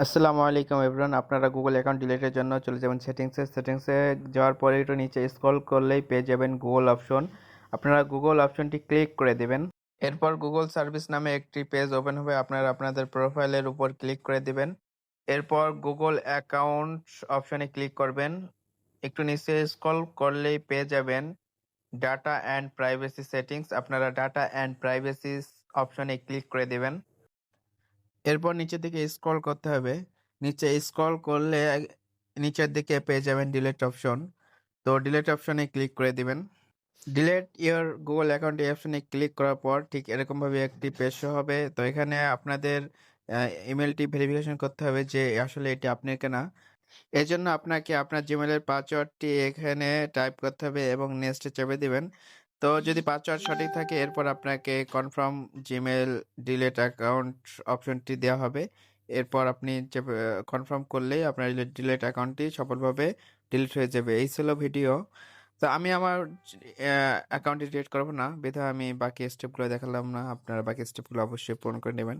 আসসালামু আলাইকুম এভরিওয়ান। আপনারা গুগল অ্যাকাউন্ট ডিলিটের জন্য চলে যাবেন সেটিংসে যাওয়ার পরে একটু নিচে স্ক্রল করলেই পেয়ে যাবেন গুগল অপশন। আপনারা গুগল অপশনটি ক্লিক করে দিবেন। এরপর গুগল সার্ভিস নামে একটি পেজ ওপেন হবে, আপনারা আপনাদের প্রোফাইলের উপর ক্লিক করে দিবেন। এরপর গুগল অ্যাকাউন্ট অপশনে ক্লিক করবেন। একটু নিচে স্ক্রল করলেই পেয়ে যাবেন ডাটা অ্যান্ড প্রাইভেসি সেটিংস। আপনারা ডাটা অ্যান্ড প্রাইভেসি অপশনে ক্লিক করে দিবেন। এরপর নিচের দিকে স্ক্রল করতে হবে। নিচে স্ক্রল করলে নিচের দিকে পেয়ে যাবেন ডিলিট অপশন। তো ডিলিট অপশনে ক্লিক করে দিবেন। ডিলিট ইওর গুগল অ্যাকাউন্ট এই অপশনে ক্লিক করার পর ঠিক এরকমভাবে একটি পেজ শো হবে। তো এখানে আপনাদের ইমেলটি ভেরিফিকেশন করতে হবে যে আসলে এটি আপনার কিনা। এজন্য আপনাকে আপনার জিমেলের পাসওয়ার্ডটি এখানে টাইপ করতে হবে এবং নেক্সটে চেপে দিবেন। তো যদি পাসওয়ার্ড সঠিক থাকে এরপর আপনাকে কনফার্ম জিমেল ডিলিট অ্যাকাউন্ট অপশনটি দেওয়া হবে। এরপর আপনি চেপে কনফার্ম করলেই আপনার ডিলিট অ্যাকাউন্টটি সফলভাবে ডিলিট হয়ে যাবে। এই ছিল ভিডিও। তো আমি আমার অ্যাকাউন্টটি ডিলিট করব না, বিধায় আমি বাকি স্টেপগুলো দেখালাম না। আপনারা বাকি স্টেপগুলো অবশ্যই পূরণ করে নেবেন।